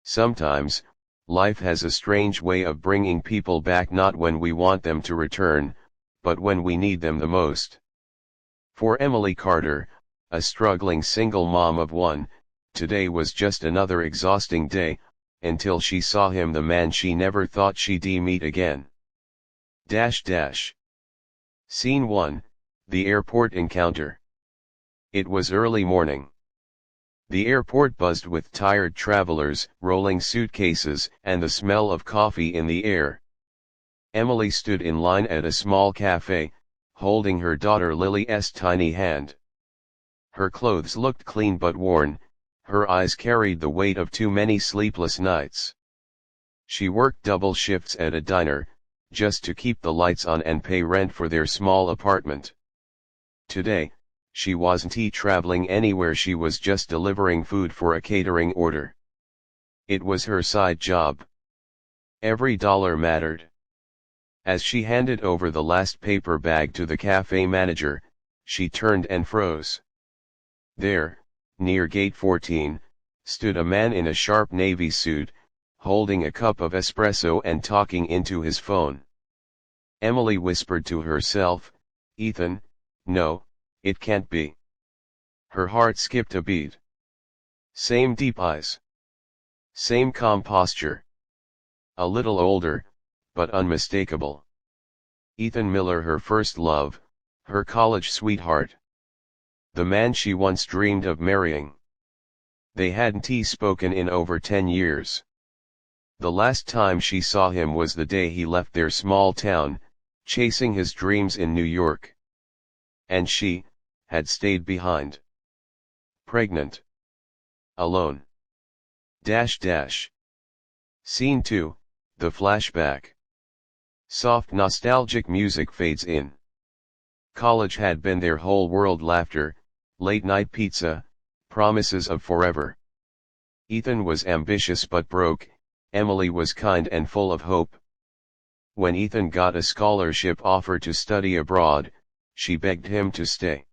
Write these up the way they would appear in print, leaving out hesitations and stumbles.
Sometimes, life has a strange way of bringing people back, not when we want them to return, but when we need them the most. For Emily Carter, a struggling single mom of one, today was just another exhausting day, until she saw him, the man she never thought she'd meet again. Scene 1, The Airport Encounter. It was early morning. The airport buzzed with tired travelers, rolling suitcases, and the smell of coffee in the air. Emily stood in line at a small cafe, holding her daughter Lily's tiny hand. Her clothes looked clean but worn, her eyes carried the weight of too many sleepless nights. She worked double shifts at a diner, just to keep the lights on and pay rent for their small apartment. Today, she wasn't traveling anywhere, she was just delivering food for a catering order. It was her side job. Every dollar mattered. As she handed over the last paper bag to the cafe manager, she turned and froze. There, near gate 14, stood a man in a sharp navy suit, holding a cup of espresso and talking into his phone. Emily whispered to herself, "Ethan, no, it can't be." Her heart skipped a beat. Same deep eyes. Same calm posture. A little older, but unmistakable. Ethan Miller, her first love, her college sweetheart. The man she once dreamed of marrying. They hadn't spoken in over 10 years. The last time she saw him was the day he left their small town, chasing his dreams in New York. And she had stayed behind. Pregnant. Alone. Scene 2, The Flashback. Soft nostalgic music fades in. College had been their whole world, laughter, late-night pizza, promises of forever. Ethan was ambitious but broke, Emily was kind and full of hope. When Ethan got a scholarship offer to study abroad, she begged him to stay.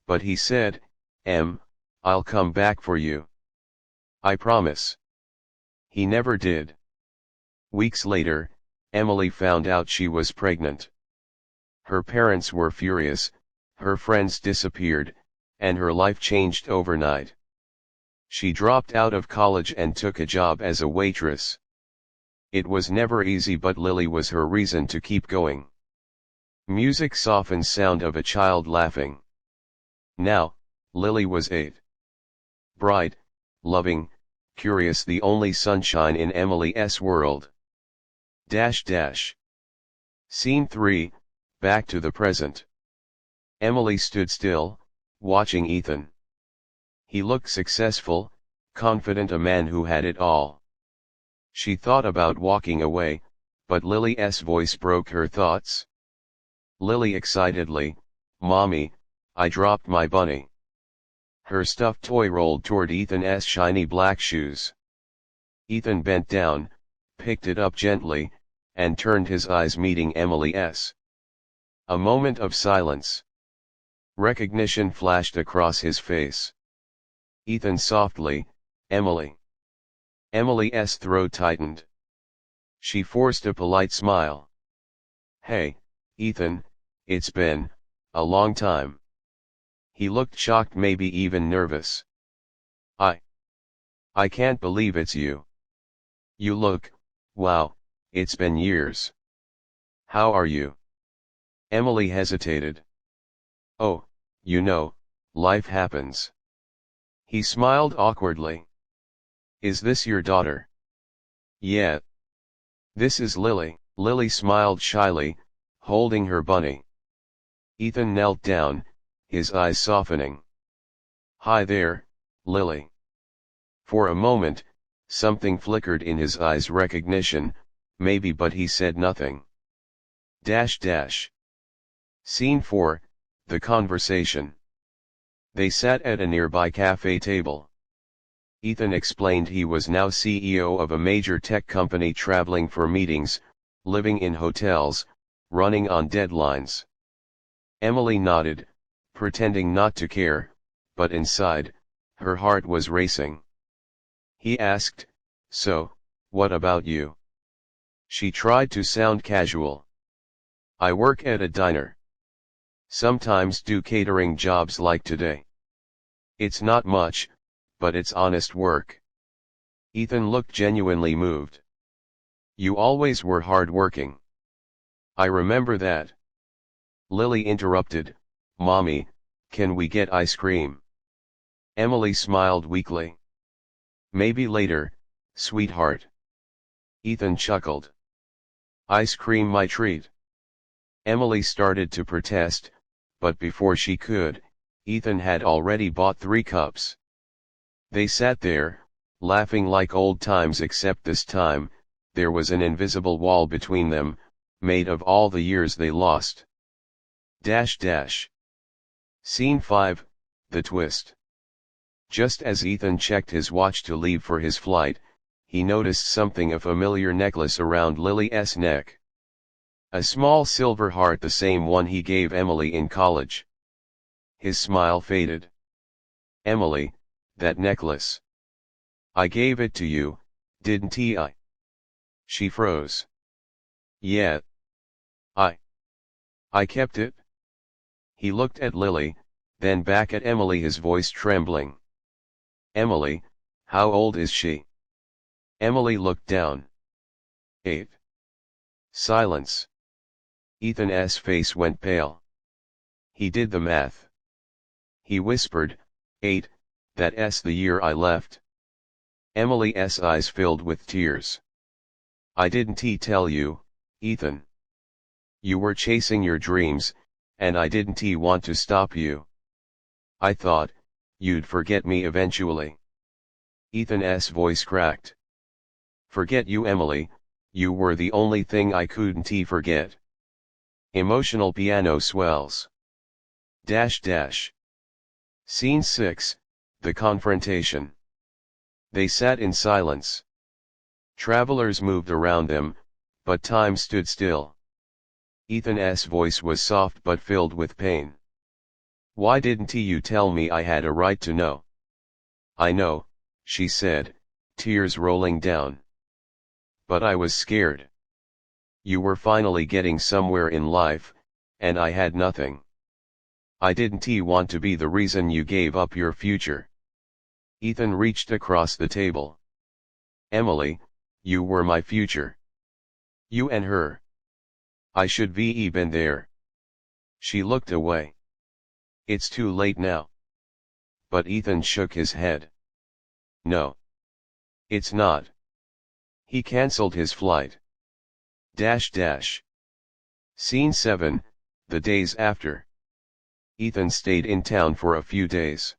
But he said, "I'll come back for you. I promise." He never did. Weeks later, Emily found out she was pregnant. Her parents were furious, her friends disappeared, and her life changed overnight. She dropped out of college and took a job as a waitress. It was never easy, but Lily was her reason to keep going. Music softens sound of a child laughing. Now, Lily was 8. Bright, loving, curious, the only sunshine in Emily's world. Scene 3, Back to the Present. Emily stood still, watching Ethan. He looked successful, confident, a man who had it all. She thought about walking away, but Lily's voice broke her thoughts. Lily excitedly, "Mommy, I dropped my bunny." Her stuffed toy rolled toward Ethan's shiny black shoes. Ethan bent down, picked it up gently, and turned his eyes, meeting Emily's. A moment of silence. Recognition flashed across his face. Ethan softly, "Emily." Emily's throat tightened. She forced a polite smile. "Hey, Ethan, it's been a long time." He looked shocked, maybe even nervous. I can't believe it's you. You look, wow, it's been years. How are you?" Emily hesitated. "Oh, you know, life happens." He smiled awkwardly. "Is this your daughter?" "Yeah. This is Lily." Lily smiled shyly, holding her bunny. Ethan knelt down, his eyes softening. "Hi there, Lily." For a moment, something flickered in his eyes, recognition, maybe, but he said nothing. Scene 4, The Conversation. They sat at a nearby cafe table. Ethan explained he was now CEO of a major tech company, traveling for meetings, living in hotels, running on deadlines. Emily nodded, pretending not to care, but inside, her heart was racing. He asked, So, what about you? She tried to sound casual. I work at a diner. Sometimes do catering jobs like today. It's not much, but it's honest work. Ethan looked genuinely moved. You always were hard-working. I remember that. Lily interrupted, Mommy, can we get ice cream? Emily smiled weakly. Maybe later, sweetheart. Ethan chuckled. Ice cream my treat. Emily started to protest, but before she could, Ethan had already bought 3 cups. They sat there, laughing like old times, except this time, there was an invisible wall between them, made of all the years they lost. Scene 5, The Twist. Just as Ethan checked his watch to leave for his flight, he noticed something, a familiar necklace around Lily's neck. A small silver heart, the same one he gave Emily in college. His smile faded. Emily, that necklace. I gave it to you, didn't I? She froze. Yeah. I kept it. He looked at Lily, then back at Emily, his voice trembling. Emily, how old is she? Emily looked down. 8. Silence. Ethan's face went pale. He did the math. He whispered, 8, that's the year I left. Emily's eyes filled with tears. I didn't tell you, Ethan. You were chasing your dreams, and I didn't want to stop you. I thought, you'd forget me eventually. Ethan's voice cracked. Forget you, Emily, you were the only thing I couldn't forget. Emotional piano swells. Scene 6, The Confrontation. They sat in silence. Travelers moved around them, but time stood still. Ethan's voice was soft but filled with pain. Why didn't you tell me? I had a right to know. I know, she said, tears rolling down. But I was scared. You were finally getting somewhere in life, and I had nothing. I didn't want to be the reason you gave up your future. Ethan reached across the table. Emily, you were my future. You and her. I should be been there. She looked away. It's too late now. But Ethan shook his head. No. It's not. He cancelled his flight. Scene 7, The Days After. Ethan stayed in town for a few days.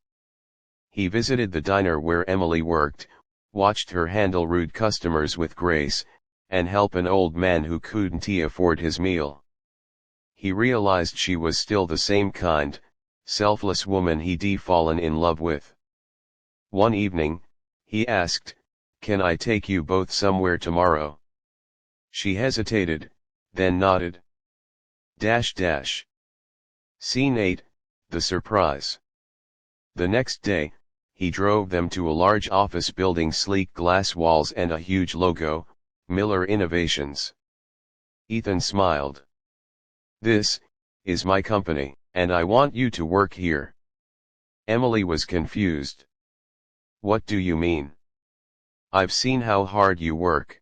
He visited the diner where Emily worked, watched her handle rude customers with grace, and help an old man who couldn't afford his meal. He realized she was still the same kind, selfless woman he'd fallen in love with. One evening, he asked, Can I take you both somewhere tomorrow? She hesitated, then nodded. Scene 8, The Surprise. The next day, he drove them to a large office building, sleek glass walls and a huge logo, Miller Innovations. Ethan smiled. This is my company, and I want you to work here. Emily was confused. What do you mean? I've seen how hard you work.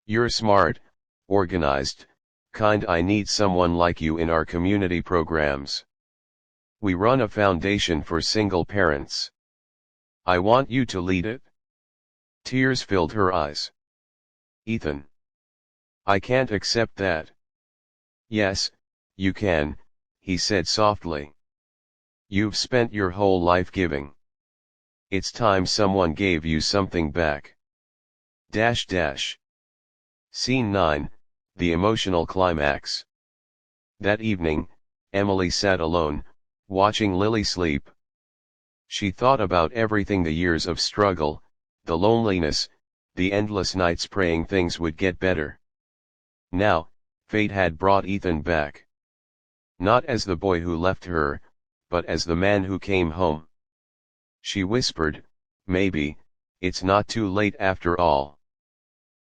You're smart, organized, kind. I need someone like you in our community programs. We run a foundation for single parents. I want you to lead it. Tears filled her eyes. Ethan. I can't accept that. Yes, you can, he said softly. You've spent your whole life giving. It's time someone gave you something back. Scene 9, The Emotional Climax. That evening, Emily sat alone, watching Lily sleep. She thought about everything, the years of struggle, the loneliness, the endless nights praying things would get better. Now, fate had brought Ethan back. Not as the boy who left her, but as the man who came home. She whispered, maybe, it's not too late after all.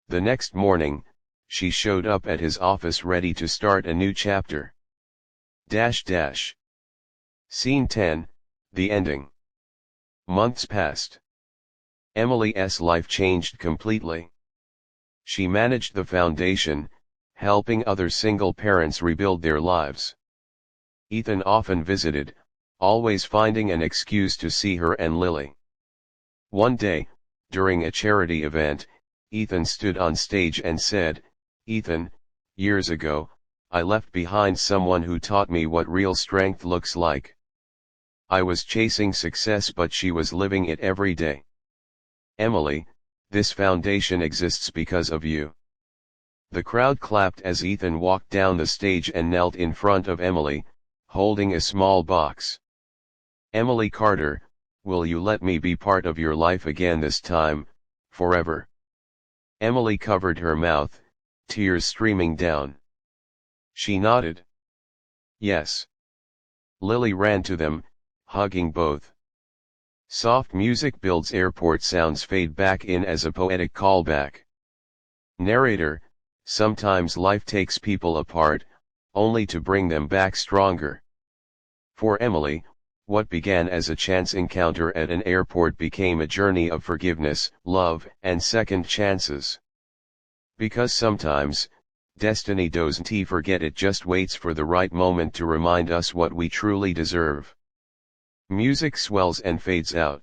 The next morning, she showed up at his office ready to start a new chapter. Scene 10, the ending. Months passed. Emily's life changed completely. She managed the foundation, helping other single parents rebuild their lives. Ethan often visited, always finding an excuse to see her and Lily. One day, during a charity event, Ethan stood on stage and said, "Ethan, years ago, I left behind someone who taught me what real strength looks like. I was chasing success, but she was living it every day. Emily, this foundation exists because of you." The crowd clapped as Ethan walked down the stage and knelt in front of Emily, holding a small box. "Emily Carter, will you let me be part of your life again, this time, forever?" Emily covered her mouth, tears streaming down. She nodded. Yes. Lily ran to them, hugging both. Soft music builds, airport sounds fade back in as a poetic callback. Narrator, sometimes life takes people apart, only to bring them back stronger. For Emily, what began as a chance encounter at an airport became a journey of forgiveness, love, and second chances. Because sometimes, destiny doesn't forget, it just waits for the right moment to remind us what we truly deserve. Music swells and fades out.